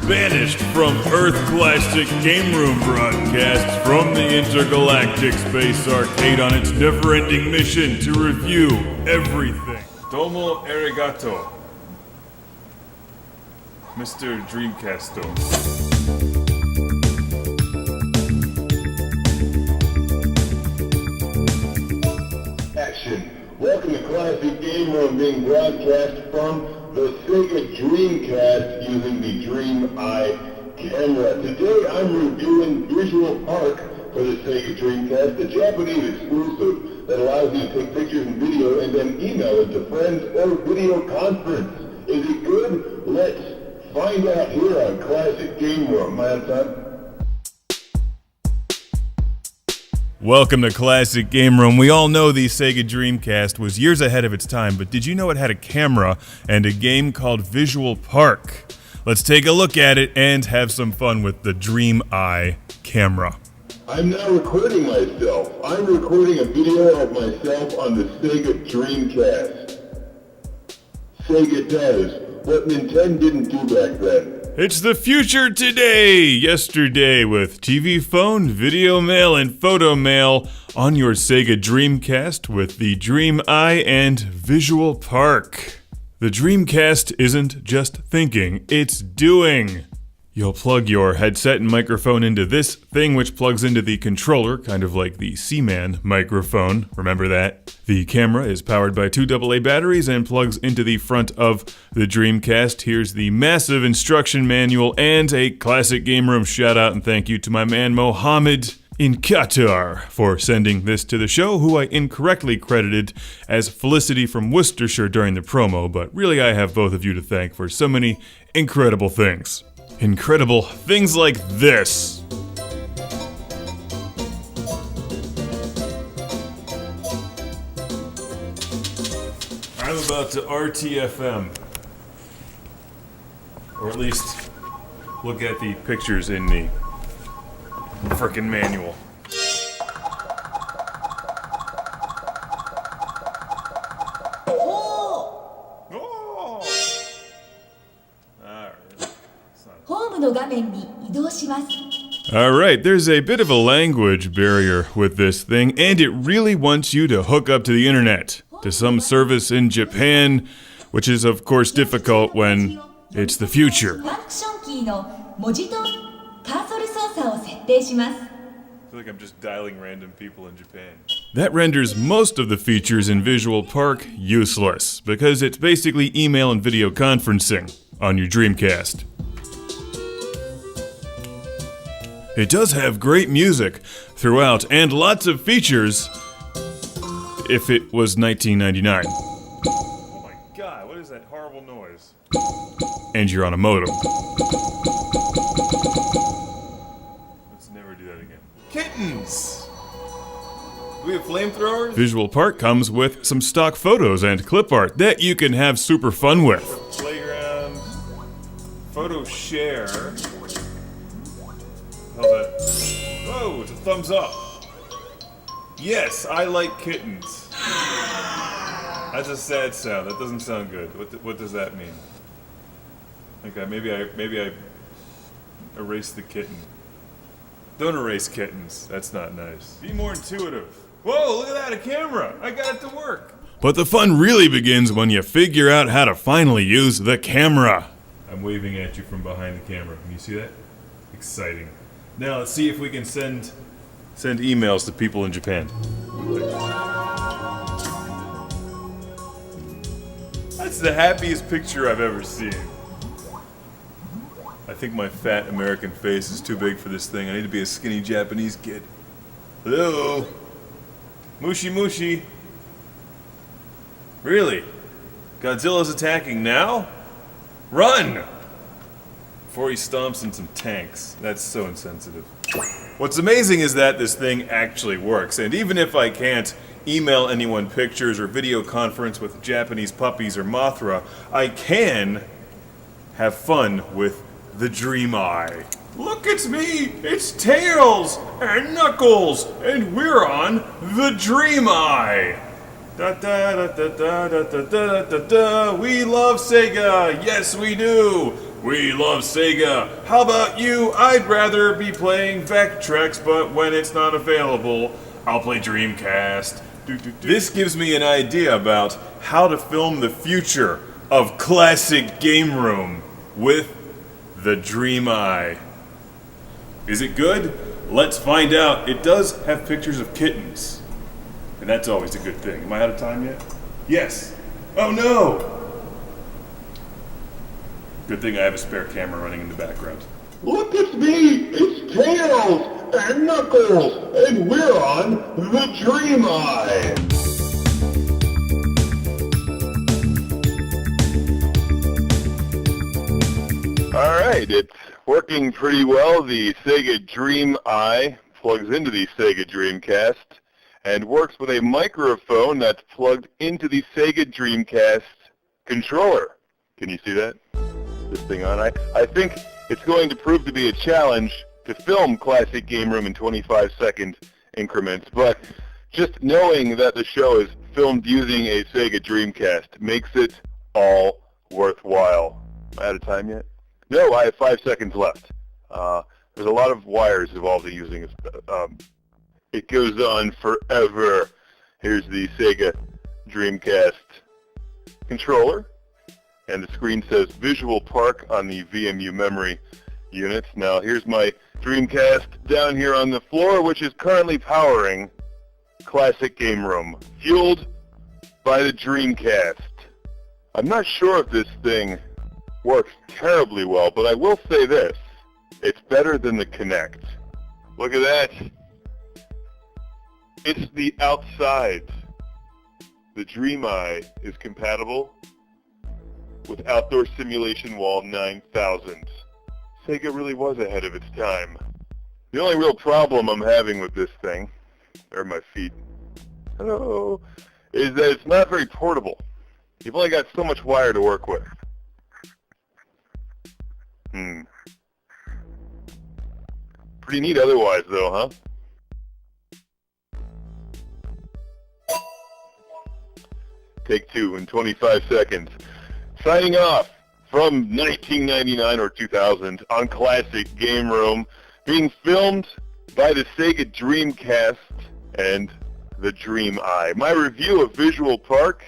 banished from Earth Classic Game Room broadcasts from the intergalactic space arcade on its never-ending mission to review everything. Domo arigato, Mr. Dreamcasto. Action. Welcome to Classic Game Room, being broadcast from the SEGA Dreamcast using the DREAMEYE camera. Today I'm reviewing Visual Park for the SEGA Dreamcast, a Japanese exclusive that allows you to take pictures and video and then email it to friends or video conference. Is it good? Let's find out here on Classic Game Room. My time. Welcome to Classic Game Room. We all know the Sega Dreamcast was years ahead of its time, but did you know it had a camera and a game called Visual Park? Let's take a look at it and have some fun with the DREAMEYE camera. I'm now recording myself. I'm recording a video of myself on the Sega Dreamcast. Sega does what Nintendo didn't do back then. It's the future today, yesterday, with TV phone, video mail, and photo mail on your Sega Dreamcast with the DREAMEYE and Visual Park. The Dreamcast isn't just thinking, it's doing. You'll plug your headset and microphone into this thing, which plugs into the controller, kind of like the Seaman microphone. Remember that? The camera is powered by 2 AA batteries and plugs into the front of the Dreamcast. Here's the massive instruction manual and a Classic Game Room shout out and thank you to my man Mohammed in Qatar for sending this to the show, who I incorrectly credited as Felicity from Worcestershire during the promo, but really I have both of you to thank for so many incredible things. Incredible things like this. I'm about to RTFM. Or at least look at the pictures in the frickin' manual. Alright, there's a bit of a language barrier with this thing, and it really wants you to hook up to the internet, to some service in Japan, which is of course difficult when it's the future. I feel like I'm just dialing random people in Japan. That renders most of the features in Visual Park useless, because it's basically email and video conferencing on your Dreamcast. It does have great music throughout, and lots of features if it was 1999. Oh my god, what is that horrible noise? And you're on a modem. Let's never do that again. Kittens! Do we have flamethrowers? Visual Park comes with some stock photos and clip art that you can have super fun with. Playground, photo share. Oh, it's a thumbs up. Yes, I like kittens. That's a sad sound. That doesn't sound good. What does that mean? Okay, maybe I erase the kitten. Don't erase kittens. That's not nice. Be more intuitive. Whoa, look at that, a camera. I got it to work. But the fun really begins when you figure out how to finally use the camera. I'm waving at you from behind the camera. Can you see that? Exciting. Now let's see if we can send emails to people in Japan. That's the happiest picture I've ever seen. I think my fat American face is too big for this thing. I need to be a skinny Japanese kid. Hello? Mushi Mushi. Really? Godzilla's attacking now? Run! Before he stomps in some tanks. That's so insensitive. What's amazing is that this thing actually works, and even if I can't email anyone pictures or video conference with Japanese puppies or Mothra, I can have fun with the DREAMEYE. Look, it's me! It's Tails! And Knuckles! And we're on the DREAMEYE! Da da da da da da da da da da! We love Sega! Yes, we do! We love Sega. How about you? I'd rather be playing Vectrex, but when it's not available, I'll play Dreamcast. This gives me an idea about how to film the future of classic game room with the DREAMEYE. Is it good? Let's find out. It does have pictures of kittens, and that's always a good thing. Am I out of time yet? Yes. Oh no! Good thing I have a spare camera running in the background. Look at me! It's Tails and Knuckles, and we're on the DREAMEYE! Alright, it's working pretty well. The SEGA DREAMEYE plugs into the SEGA Dreamcast and works with a microphone that's plugged into the SEGA Dreamcast controller. Can you see that? This thing on. I think it's going to prove to be a challenge to film classic game room in 25-second increments, but just knowing that the show is filmed using a SEGA Dreamcast makes it all worthwhile. Am I out of time yet? No, I have 5 seconds left. There's a lot of wires involved in using it. It goes on forever. Here's the SEGA Dreamcast controller. And the screen says Visual Park on the VMU memory units. Now here's my Dreamcast down here on the floor, which is currently powering Classic Game Room, fueled by the Dreamcast. I'm not sure if this thing works terribly well, but I will say this. It's better than the Kinect. Look at that. It's the outside. The DREAMEYE is compatible with Outdoor Simulation Wall 9000. Sega really was ahead of its time. The only real problem I'm having with this thing, or my feet, hello, is that it's not very portable. You've only got so much wire to work with. Pretty neat otherwise, though, huh? Take two in 25 seconds. Signing off from 1999 or 2000 on Classic Game Room, being filmed by the Sega Dreamcast and the DREAMEYE. My review of Visual Park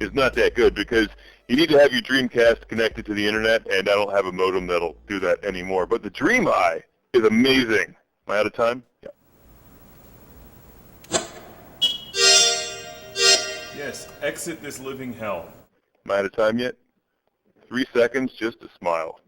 is not that good because you need to have your Dreamcast connected to the internet, and I don't have a modem that'll do that anymore. But the DREAMEYE is amazing. Am I out of time? Yeah. Yes, exit this living hell. Am I out of time yet? 3 seconds, just a smile.